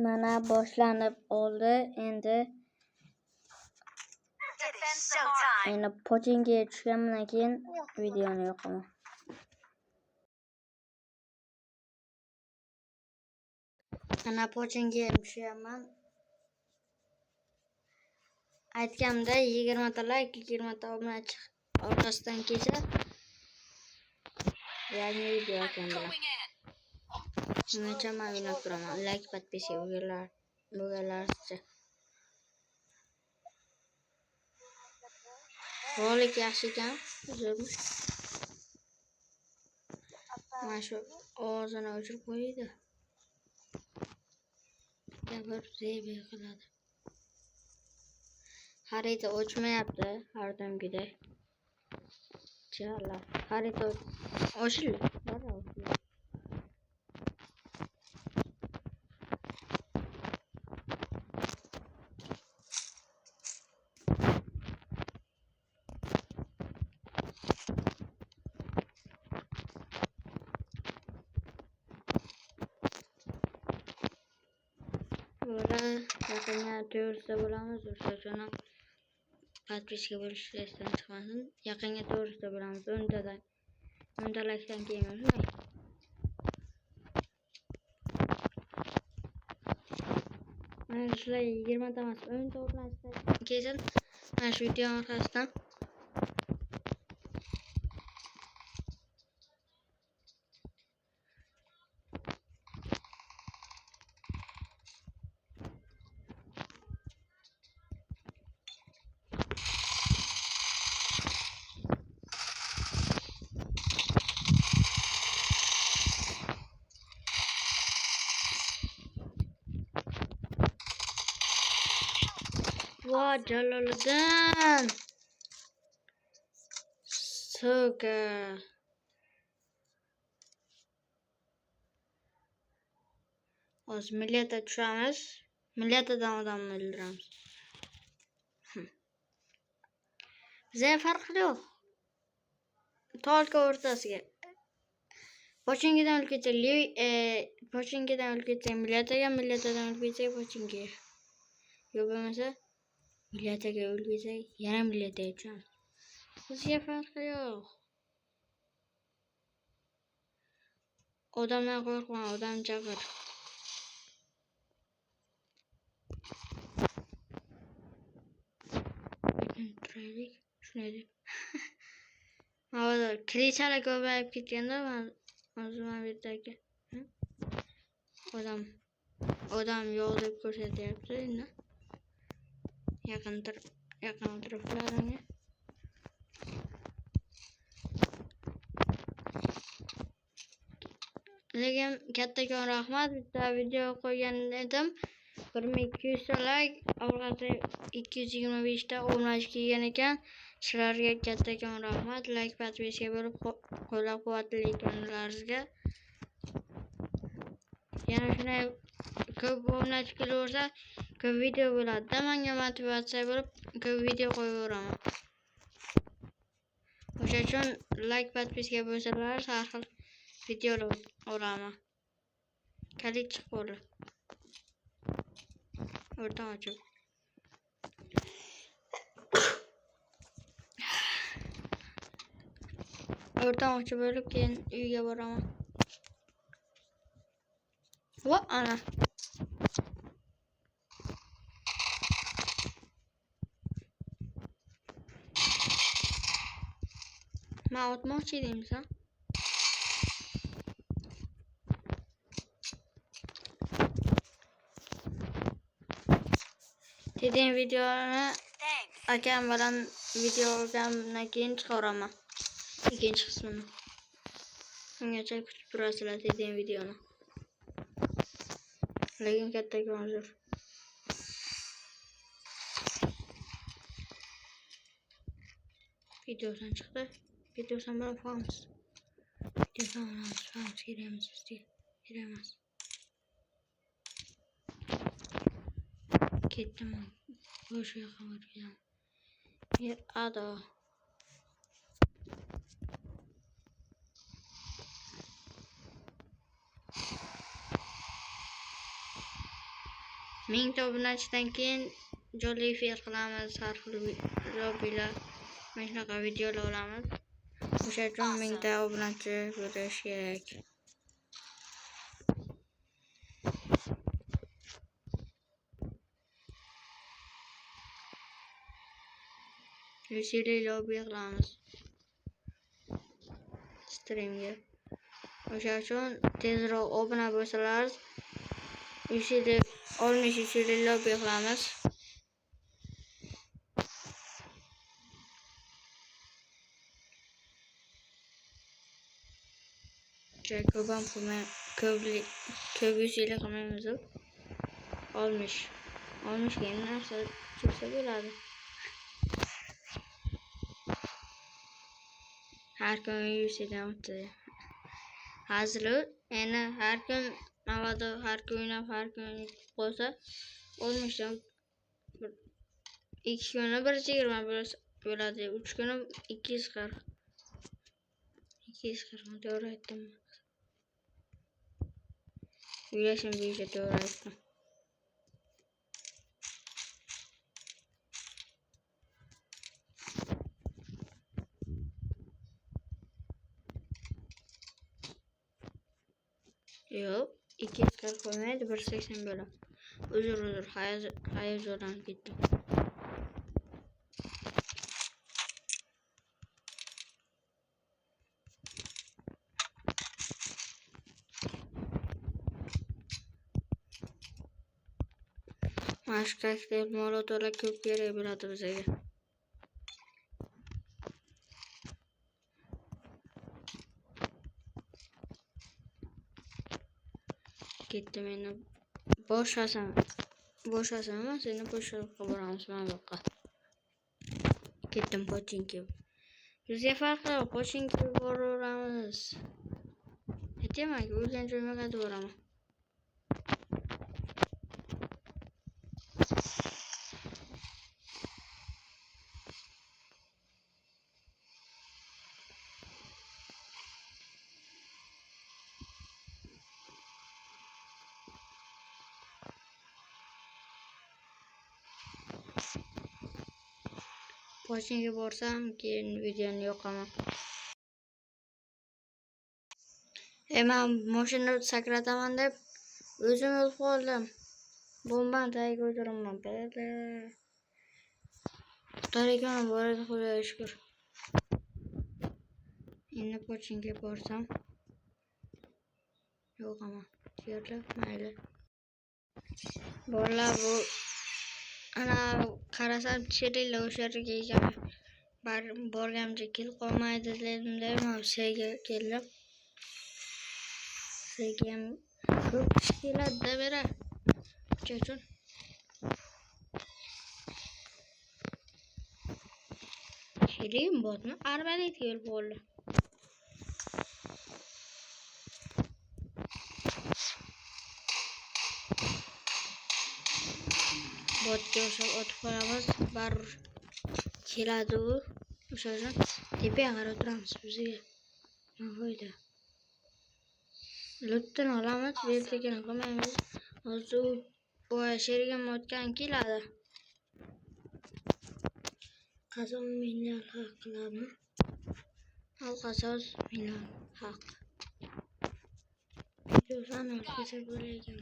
Mana boshlanib oldi. Endi pochinga tushgandan keyin videoni yoqaman. Mana pochinga tushaman. Aytganimda 20 ta like, 20 ta obunachi orqasidan kelsa yangi video ekan. Buncha men o'ylab turaman. Like, подписка bo'lganlarcha. Rolik yaxshi ekan, zo'rmish. Mana shu ovozini o'chirib qo'ydi. Gapirib zebe qiladi. Xarita o'chmayapti, har doimgidek. Chala, xarita o'childi. Yaqinga to'g'risida bo'lamiz, o'sha uchun подписка bo'lishni esdan chiqmasin. Yaqinga to'g'risida bo'lamiz. 10 ta likedan keyin o'shmay. Mana shular 20 ta emas, 10 ta o'rnashdan keyin mana shu video orqasidan Vay Jaloliddin. Suka. O'z milliyatga tushamiz. Milliyatdan odamni o'ldiramiz. Bizga farq yo'q. Tolka o'rtasiga. Pochingidan o'lib ketsa, pochingidan o'lib ketsa milliyatga, milliyatdan o'lib ketsa pochinga. Yo'q bo'lmasa milliyatga o'lib ketsa yana milliyatga tushamiz. Bizga farqi yo'q. Odamdan qo'rqma, odam chaqir. Turaylik, shunday deb. Hozir krichalar ko'payib ketganda o'zim yerdagi odam yo'q deb ko'rsatyapti endi. Yaqin atroflarimga. Lekin kattakon rahmat, bitta video qo'ygan edim. 1200 ta like, orqasiga 225 ta obunachi kelgan ekan. Sizlarga kattakon rahmat, like, подписка bo'lib qo'llab-quvvatlayotganlaringizga. Yana shunday ko'p obunachi kelaversa, ko'p video bo'ladi. Menga motivatsiya bo'lib ko'p video qo'yaveraman. O'sha uchun like, подписка bo'lsalar, har xil videolar o'raman. Kalit chiqib qoldi. O'rtan ochib. O'rtan ochib bo'lib keyin uyga boraman. Va ana. Men o'tmoqchi edimsan. Dedim videoni akam bilan video olgandan keyin chiqaraman. Ikkinchi qismini. Ungacha kutib turasizlar dedim videoni. Lekin kattakon uzr. Videodan chiqdi. Videodan bilan famas. Videodan famas kiramiz bizga. Kiramiz. Ketdim. O'sha yoqqa borganman. Yer ado. 1000 ta obunachidan keyin jonli efir qilamiz, har xil lobbilar, mana shunaqa videolar olamiz. O'sha uchun 1000 ta obunachi bo'lish kerak. Yusili lobby qilamiz streamga. O'sha uchun tezroq obuna bo'lsalar, yusili 10 yusili lobby qilamiz. Ko'p ham qilmay, ko'p yusili qilmaymiz. 60 keyin narsa chiqsa bo'ladi. Har kun yusili o'tdi. Hazili endi har kun navado har kun o'ynab, har kun bo'lsa 60 dan 2 kuni 120 bo'ladi, 3 kuni 240. 240 to'g'ri aytdim. O'ylashim bo'yicha to'g'ri aytdim. Yo'q, 240 qo'ymaydi, 180 bo'ladi. Uzr, hayajonlanib ketdim. Mana shu kokteyl molototlar ko'p kerak bo'ladi bizga. Ketdim endi. Bo'shasam emas, endi bo'shashga boramiz mana bu yoqqa. Ketdim pochinki. Bizga farqi yo'q, pochinki boraveramiz. Aytayman-ku, o'zgan joyga qaytib boraman. Pochinga borsam keyin videoni yoqaman. Men mashina sakrataman deb o'zim o'lib qoldim. Bombani tagiga o'tiraman. Xudoga boradi, xudoga shukr. Endi pochinga borsam yoqaman. Terlab mayli. Bolalar bu ana qarasam chirilla o'sha yerga ekan. Borgamcha kelib qolmaydi dedim deb Sega keldim. Sega ham ko'p kishi keladi-da bera. Uchun keling botni arbaletga kelib qoldi. Botga o'xshab otib qolamiz, baribir keladi u. O'sha uchun tepaga qarab turamiz bizga. Navoiyda lutni olamiz, beltigini qilmaymiz. Hozir u sherigim o'tgan keladi. Qazon million haq qiladi. Al-qasos million haq. Videodan olsa bo'lagan.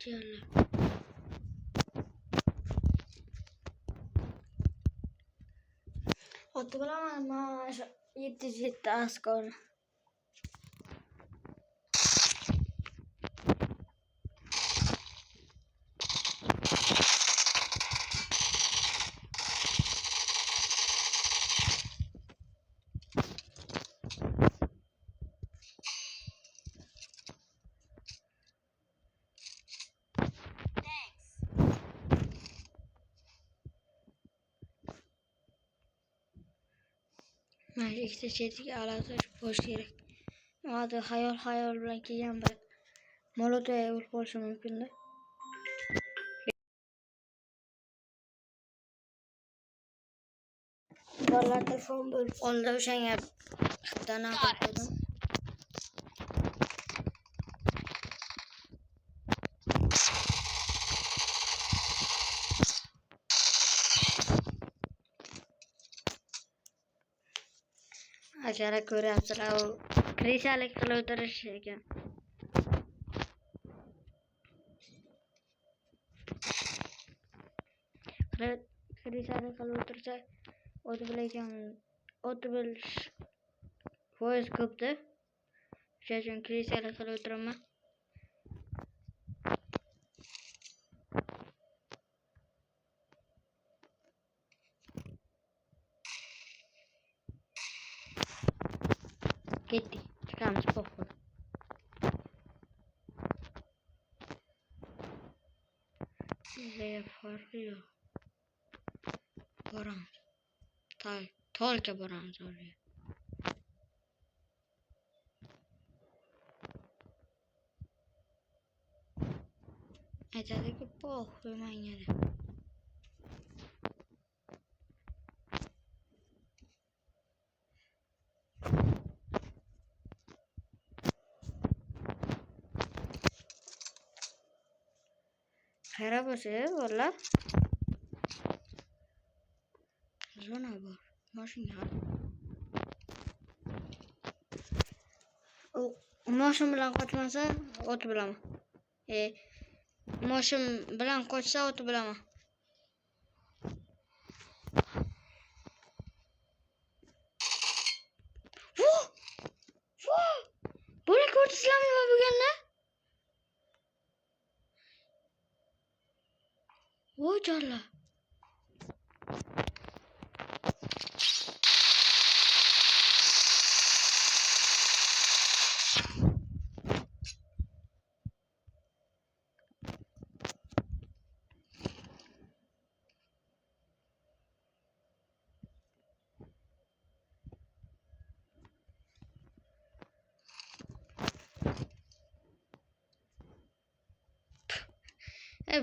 Jalla. Otib bilaman, mana shu 7 askar. Mana ikkita chetiga alasish bo'lish kerak. Hozir xayol bilan kelgan bir molotov o'lib qolishi mumkin-da. Bolalar telefon bo'lib qoldi, o'shanga xitana qildim. Agar ko'ryapsizlar, u krisalik qilib o'tirish ekan. Krisalik qilib o'tirsa, o'tib bilish foiz ko'pda. Shuning uchun krisalik qilib o'tiraman. Ketdik, chiqamiz poxol. Bizga farqi yo'q. Boramiz. Tolga boramiz oraya. Aytadiki, poxol menga. Xayra bo'lsa, valla. Zona bor. Mashina. Mashina bilan qochmasa, o'tib bilaman. Mashina bilan qochsa, o'tib bilaman. Bo'la ko'rsizlarmi nima bo'lganda? Voy jalla.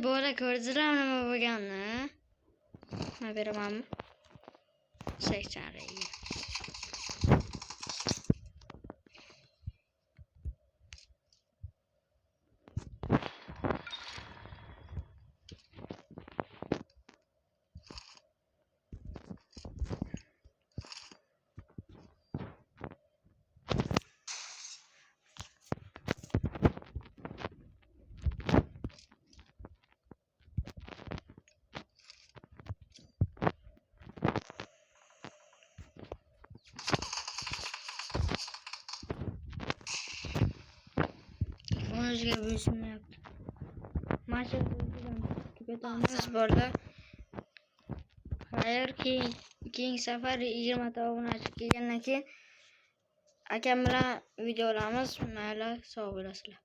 Bo'la ko'rsizlarmi nima bo'lganda? Nima beramanmi? 80 riyal. Onuzga buyurmayapti. Mashina tugatamiz borda. Xayr, keyingi safar 20 ta obunachi kelgandan keyin akam bilan video olamiz. Mayli, sog' bo'lasizlar.